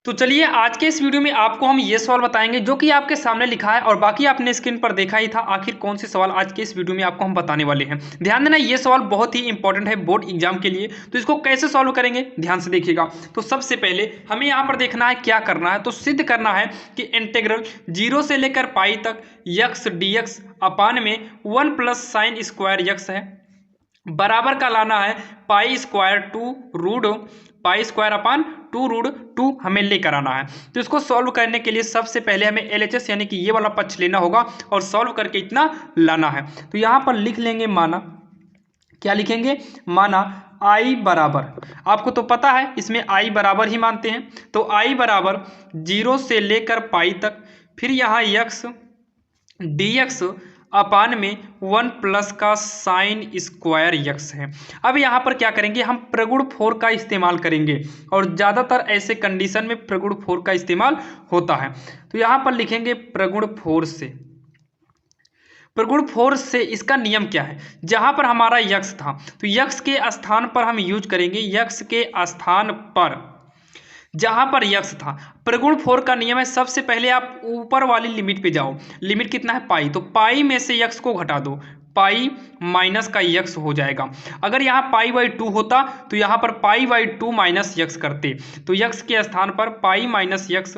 तो चलिए आज के इस वीडियो में आपको हम ये सवाल बताएंगे जो कि आपके सामने लिखा है और बाकी आपने स्क्रीन पर देखा ही था। आखिर कौन से सवाल आज के इस वीडियो में आपको हम बताने वाले हैं। ध्यान देना, ये सवाल बहुत ही इंपॉर्टेंट है बोर्ड एग्जाम के लिए। तो इसको कैसे सॉल्व करेंगे ध्यान से देखिएगा। तो सबसे पहले हमें यहाँ पर देखना है क्या करना है। तो सिद्ध करना है कि इंटीग्रल 0 से लेकर पाई तक यक्स dx अपान में 1 प्लस साइन स्क्वायर यक्स है, बराबर का लाना है pi square two root pi square upon two root two हमें लेकर आना है। तो इसको सॉल्व करने के लिए सबसे पहले हमें एलएचएस यानी कि ये वाला पक्ष लेना होगा और सॉल्व करके इतना लाना है। तो यहाँ पर लिख लेंगे माना, क्या लिखेंगे, माना आई बराबर, आपको तो पता है इसमें आई बराबर ही मानते हैं। तो आई बराबर 0 से लेकर पाई तक, फिर यहाँ यक्स dx अपान में 1 प्लस का साइन स्क्वायर यक्स है। अब यहाँ पर क्या करेंगे, हम प्रगुण 4 का इस्तेमाल करेंगे और ज़्यादातर ऐसे कंडीशन में प्रगुण 4 का इस्तेमाल होता है। तो यहाँ पर लिखेंगे प्रगुण 4 से, प्रगुण 4 से इसका नियम क्या है, जहाँ पर हमारा यक्स था तो यक्स के स्थान पर हम यूज करेंगे, यक्स के स्थान पर जहां पर यक्स था प्रगुण 4 का नियम है। सबसे पहले आप ऊपर वाली लिमिट पे जाओ, लिमिट कितना है पाई, तो पाई में से यक्स को घटा दो, पाई माइनस का यक्स हो जाएगा। अगर यहाँ पाई बाई 2 होता तो यहाँ पर पाई बाई 2 माइनस यक्स करते, तो यक्स के स्थान पर पाई माइनस यक्स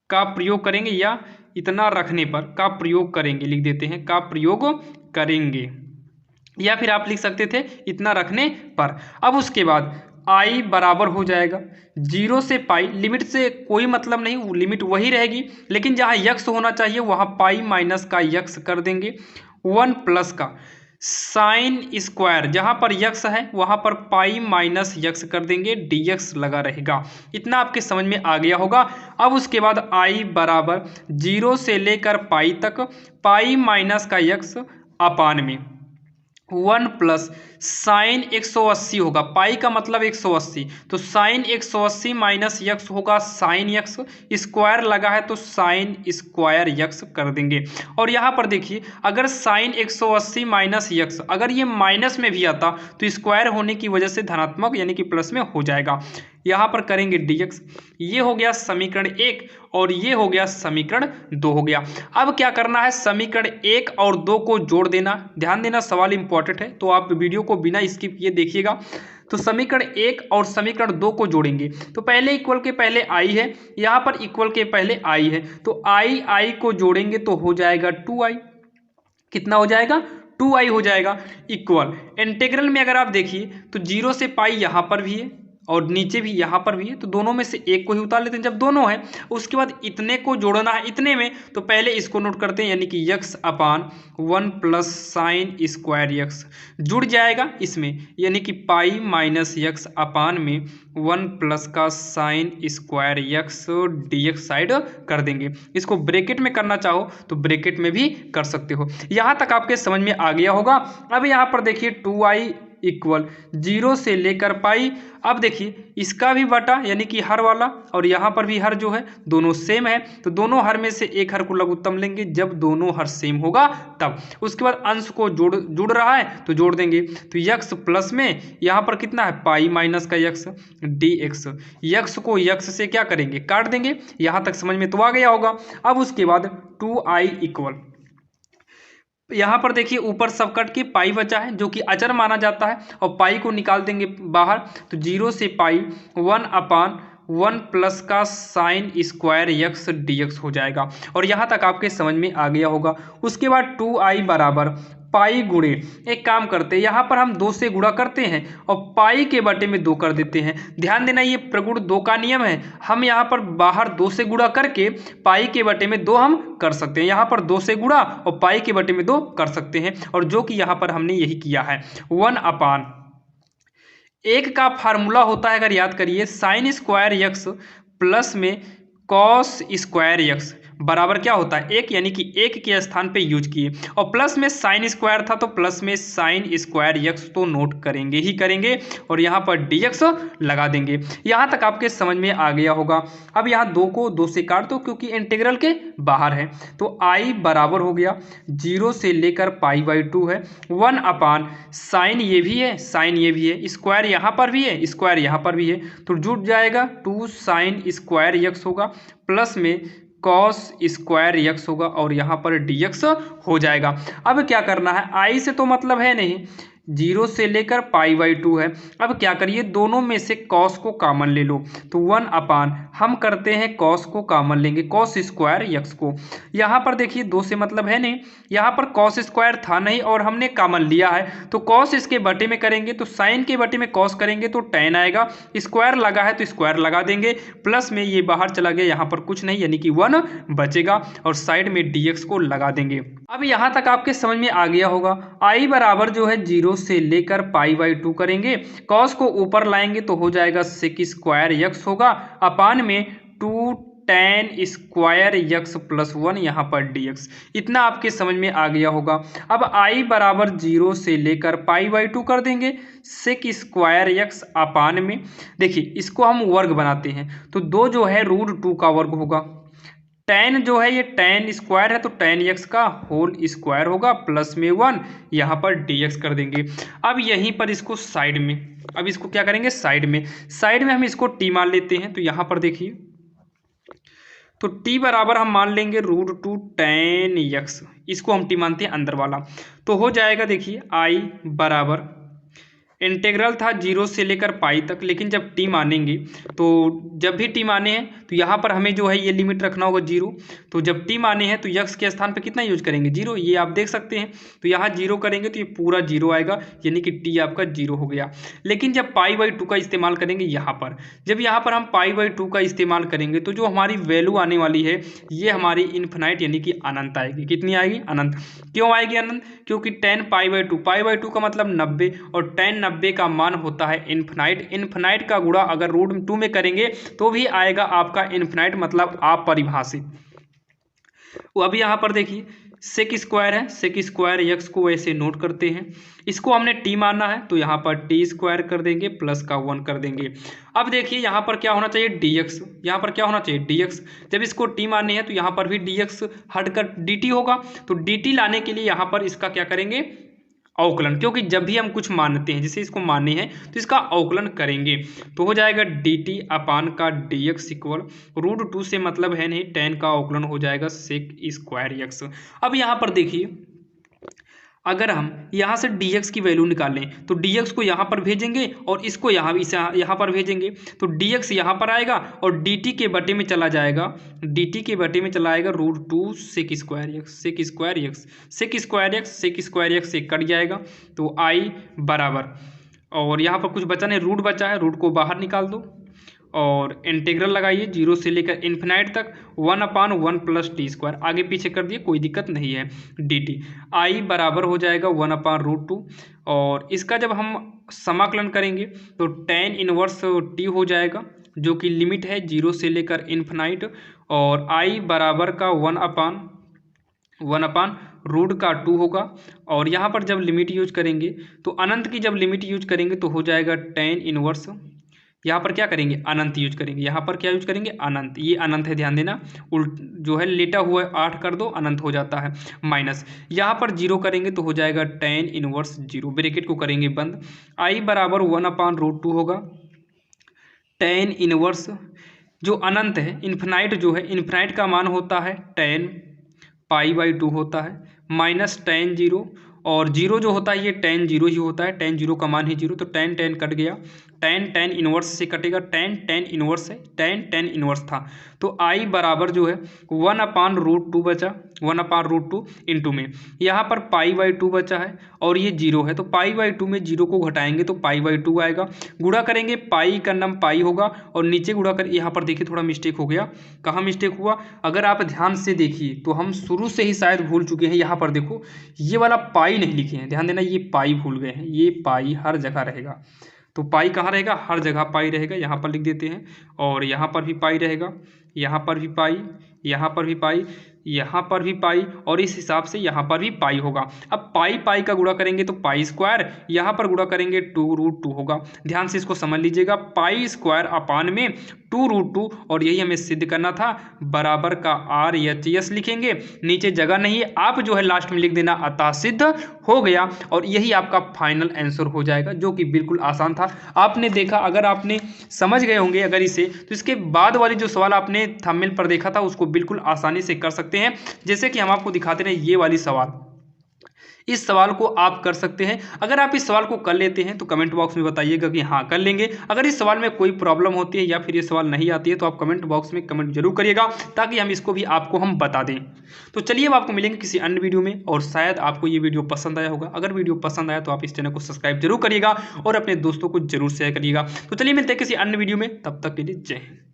का प्रयोग करेंगे या इतना रखने पर का प्रयोग करेंगे, लिख देते हैं का प्रयोग करेंगे, या फिर आप लिख सकते थे इतना रखने पर। अब उसके बाद आई बराबर हो जाएगा 0 से पाई, लिमिट से कोई मतलब नहीं, लिमिट वही रहेगी, लेकिन जहाँ यक्स होना चाहिए वहाँ पाई माइनस का यक्स कर देंगे, 1 प्लस का साइन स्क्वायर, जहाँ पर यक्स है वहाँ पर पाई माइनस यक्स कर देंगे, dx लगा रहेगा। इतना आपके समझ में आ गया होगा। अब उसके बाद आई बराबर 0 से लेकर पाई तक पाई माइनस का यक्स अपान में 1 प्लस साइन 180 होगा, पाई का मतलब 180, तो साइन 180 माइनस यक्स होगा साइन यक्स, स्क्वायर लगा है तो साइन स्क्वायर यक्स कर देंगे। और यहाँ पर देखिए अगर साइन 180 माइनस यक्स अगर ये माइनस में भी आता तो स्क्वायर होने की वजह से धनात्मक यानी कि प्लस में हो जाएगा। यहाँ पर करेंगे dx, ये हो गया समीकरण 1 और ये हो गया समीकरण 2 हो गया। अब क्या करना है, समीकरण 1 और 2 को जोड़ देना। ध्यान देना सवाल इंपॉर्टेंट है तो आप वीडियो को बिना स्किप किए देखिएगा। तो समीकरण 1 और समीकरण 2 को जोड़ेंगे तो पहले इक्वल के पहले आई है, यहाँ पर इक्वल के पहले आई है, तो आई को जोड़ेंगे तो हो जाएगा 2i, कितना हो जाएगा 2i हो जाएगा, इक्वल इंटीग्रल में अगर आप देखिए तो 0 से पाई यहाँ पर भी है और नीचे भी यहाँ पर भी है, तो दोनों में से एक को ही उतार लेते हैं जब दोनों है। उसके बाद इतने को जोड़ना है इतने में, तो पहले इसको नोट करते हैं यानी कि यक्स अपान 1 प्लस साइन स्क्वायर यक्स जुड़ जाएगा इसमें, यानी कि पाई माइनस यक्स अपान में 1 प्लस का sine square x dx side कर देंगे। इसको ब्रैकेट में करना चाहो तो ब्रैकेट में भी कर सकते हो। यहाँ तक आपके समझ में आ गया होगा। अब यहाँ पर देखिए 2i इक्वल 0 से लेकर पाई। अब देखिए इसका भी बटा यानी कि हर वाला और यहाँ पर भी हर जो है दोनों सेम है, तो दोनों हर में से एक हर को लघुत्तम लेंगे जब दोनों हर सेम होगा तब। उसके बाद अंश को जुड़ रहा है तो जोड़ देंगे, तो यक्स प्लस में यहाँ पर कितना है पाई माइनस का यक्स dx, यक्स को यक्स से क्या करेंगे काट देंगे। यहाँ तक समझ में तो आ गया होगा। अब उसके बाद 2i इक्वल, यहाँ पर देखिए ऊपर सब कट के पाई बचा है जो कि अचर माना जाता है और पाई को निकाल देंगे बाहर, तो 0 से पाई 1 अपान 1 प्लस का साइन स्क्वायर यक्स dx हो जाएगा। और यहाँ तक आपके समझ में आ गया होगा। उसके बाद 2i बराबर पाई गुणे, एक काम करते हैं यहाँ पर हम 2 से गुणा करते हैं और पाई के बटे में 2 कर देते हैं। ध्यान देना ये प्रगुण 2 का नियम है, हम यहाँ पर बाहर 2 से गुणा करके पाई के बटे में 2 हम कर सकते हैं, यहाँ पर 2 से गुणा और पाई के बटे में 2 कर सकते हैं, और जो कि यहाँ पर हमने यही किया है। 1 अपान 1 का फार्मूला होता है अगर याद करिए साइन स्क्वायर यक्स प्लस में कॉस स्क्वायर यक्स बराबर क्या होता है 1, यानी कि 1 के स्थान पे यूज किए। और प्लस में साइन स्क्वायर था तो प्लस में साइन स्क्वायर यक्स तो नोट करेंगे ही करेंगे और यहाँ पर dx लगा देंगे। यहाँ तक आपके समझ में आ गया होगा। अब यहाँ 2 को 2 से काट दो क्योंकि इंटीग्रल के बाहर है, तो i बराबर हो गया 0 से लेकर π/2 है 1 अपान साइन ये भी है, साइन ये भी है, स्क्वायर यहाँ पर भी है, स्क्वायर यहाँ पर भी है, तो जुड़ जाएगा 2 साइन स्क्वायर यक्स होगा प्लस में कॉस स्क्वायर यक्स होगा और यहाँ पर dx हो जाएगा। अब क्या करना है, i से तो मतलब है नहीं, 0 से लेकर π/2 है। अब क्या करिए, दोनों में से कॉस को कॉमन ले लो, तो 1 अपान हम करते हैं कॉस को कॉमन लेंगे, कॉस स्क्वायर यक्स को। यहाँ पर देखिए 2 से मतलब है नहीं, यहाँ पर कॉस स्क्वायर था नहीं और हमने कॉमन लिया है, तो कॉस इसके बटे में करेंगे तो साइन के बटे में कॉस करेंगे तो tan आएगा, स्क्वायर लगा है तो स्क्वायर लगा देंगे, प्लस में ये बाहर चला गया, यहाँ पर कुछ नहीं यानी कि 1 बचेगा और साइड में dx को लगा देंगे। अब यहाँ तक आपके समझ में आ गया होगा। i बराबर जो है 0 से लेकर π/2 करेंगे, कॉस को ऊपर लाएंगे तो हो जाएगा सेक स्क्वायर यक्स होगा अपान में 2 tan स्क्वायर यक्स प्लस 1 यहाँ पर dx। इतना आपके समझ में आ गया होगा। अब i बराबर 0 से लेकर π/2 कर देंगे, सेक स्क्वायर यक्स अपान में, देखिए इसको हम वर्ग बनाते हैं तो 2 जो है √2 का वर्ग होगा, tan जो है ये tan स्क्वायर है तो tan x का होल स्क्वायर होगा प्लस में 1 यहाँ पर dx कर देंगे। अब यहीं पर इसको साइड में, अब इसको क्या करेंगे साइड में हम इसको t मान लेते हैं, तो यहाँ पर देखिए तो t बराबर हम मान लेंगे √2 tan x, इसको हम t मानते हैं अंदर वाला, तो हो जाएगा देखिए i बराबर इंटीग्रल था 0 से लेकर पाई तक, लेकिन जब t मानेंगे तो जब भी t माने हैं तो यहाँ पर हमें जो है ये लिमिट रखना होगा 0, तो जब t माने हैं तो यक्स के स्थान पे कितना यूज करेंगे 0, ये आप देख सकते हैं, तो यहाँ 0 करेंगे तो ये पूरा 0 आएगा यानी कि t आपका 0 हो गया। लेकिन जब π/2 का इस्तेमाल करेंगे यहाँ पर, जब यहाँ पर हम π/2 का इस्तेमाल करेंगे तो जो हमारी वैल्यू आने वाली है ये हमारी इन्फिनाइट यानी कि अनंत आएगी। कितनी आएगी अनंत। क्यों आएगी अनंत, क्योंकि tan π/2 का मतलब 90 और tan 90 का मान होता है इन्फिनाइट, इन्फिनाइट का गुणा अगर √2 में करेंगे तो भी आएगा आपका इन्फिनाइट, मतलब अपरिभाषित। अब यहाँ पर देखिए सेक स्क्वायर है, सेक स्क्वायर यक्स को ऐसे नोट करते हैं, इसको हमने t मानना है तो यहाँ पर t स्क्वायर कर देंगे प्लस का 1 कर देंगे। अब देखिए यहाँ पर क्या होना चाहिए dx, यहाँ पर क्या होना चाहिए dx, जब इसको t माननी है तो यहाँ पर भी dx हटकर dt होगा, तो dt लाने के लिए यहाँ पर इसका क्या करेंगे अवकलन, क्योंकि जब भी हम कुछ मानते हैं जैसे इसको माननी है तो इसका अवकलन करेंगे, तो हो जाएगा dt अपान का dx इक्वल √2 से मतलब है नहीं, tan का अवकलन हो जाएगा सेक स्क्वायर यक्स। अब यहाँ पर देखिए अगर हम यहाँ से dx की वैल्यू निकालें तो dx को यहाँ पर भेजेंगे और इसको यहाँ पर भेजेंगे, तो dx यहाँ पर आएगा और dt के बटे में चला जाएगा, dt के बटे में चला आएगा √2 sec square x, sec square x, sec square x, sec square x से कट जाएगा, तो i बराबर, और यहाँ पर कुछ बचा नहीं, रूट बचा है, रूट को बाहर निकाल दो और इंटीग्रल लगाइए 0 से लेकर इन्फिनाइट तक 1/1 प्लस टी स्क्वायर, आगे पीछे कर दिए कोई दिक्कत नहीं है, dt i बराबर हो जाएगा 1/√2 और इसका जब हम समाकलन करेंगे तो tan इनवर्स t हो जाएगा जो कि लिमिट है 0 से लेकर इन्फिनाइट, और i बराबर का 1/√2 होगा, और यहाँ पर जब लिमिट यूज करेंगे तो अनंत की जब लिमिट यूज करेंगे तो हो जाएगा tan इनवर्स, यहाँ पर क्या करेंगे अनंत यूज करेंगे, यहाँ पर क्या यूज करेंगे अनंत, ये अनंत है ध्यान देना, उल्ट जो है लेटा हुआ है 8 कर दो अनंत हो जाता है, माइनस यहाँ पर 0 करेंगे तो हो जाएगा tan इनवर्स 0, ब्रैकेट को करेंगे बंद, i बराबर 1/√2 होगा, tan इनवर्स जो अनंत है इन्फिनाइट जो है, इन्फिनाइट का मान होता है tan π/2 होता है माइनस tan 0, और 0 जो होता है ये tan 0 ही होता है, tan 0 का मान ही 0, तो tan कट गया, tan इनवर्स से कटेगा, tan इनवर्स है, tan इनवर्स था, तो i बराबर जो है 1/√2 बचा, 1/√2 इंटू में यहाँ पर π/2 बचा है और ये 0 है, तो π/2 में 0 को घटाएंगे तो π/2 आएगा, गुणा करेंगे पाई का नाम पाई होगा और नीचे गुणा कर, यहाँ पर देखिए थोड़ा मिस्टेक हो गया, कहाँ मिस्टेक हुआ अगर आप ध्यान से देखिए तो हम शुरू से ही शायद भूल चुके हैं, यहाँ पर देखो ये वाला पाई नहीं लिखे हैं, ध्यान देना ये पाई भूल गए हैं, ये पाई हर जगह रहेगा, तो पाई कहाँ रहेगा हर जगह पाई रहेगा, यहाँ पर लिख देते हैं, और यहाँ पर भी पाई रहेगा, यहाँ पर भी पाई, यहाँ पर भी पाई, यहाँ पर भी पाई, और इस हिसाब से यहाँ पर भी पाई होगा। अब पाई पाई का गुणा करेंगे तो पाई स्क्वायर, यहाँ पर गुणा करेंगे 2√2 होगा। ध्यान से इसको समझ लीजिएगा, पाई स्क्वायर अपान में 2√2, और यही हमें सिद्ध करना था, बराबर का RHS लिखेंगे। नीचे जगह नहीं है, आप जो है लास्ट में लिख देना, अतः सिद्ध हो गया, और यही आपका फाइनल आंसर हो जाएगा, जो कि बिल्कुल आसान था। आपने देखा, अगर आपने समझ गए होंगे अगर इसे, तो इसके बाद वाली जो सवाल आपने थंबनेल पर देखा था उसको बिल्कुल आसानी से कर सकते हैं। जैसे कि हम आपको दिखाते रहे, ये वाली सवाल, इस सवाल को आप कर सकते हैं। अगर आप इस सवाल को कर लेते हैं तो कमेंट बॉक्स में बताइएगा कि हाँ कर लेंगे। अगर इस सवाल में कोई प्रॉब्लम होती है या फिर ये सवाल नहीं आती है तो आप कमेंट बॉक्स में कमेंट जरूर करिएगा, ताकि हम इसको भी आपको हम बता दें। तो चलिए अब आपको मिलेंगे किसी अन्य वीडियो में, और शायद आपको ये वीडियो पसंद आया होगा। अगर वीडियो पसंद आया तो आप इस चैनल को सब्सक्राइब जरूर करिएगा और अपने दोस्तों को जरूर शेयर करिएगा। तो चलिए मिलते हैं किसी अन्य वीडियो में, तब तक के लिए जय हिंद।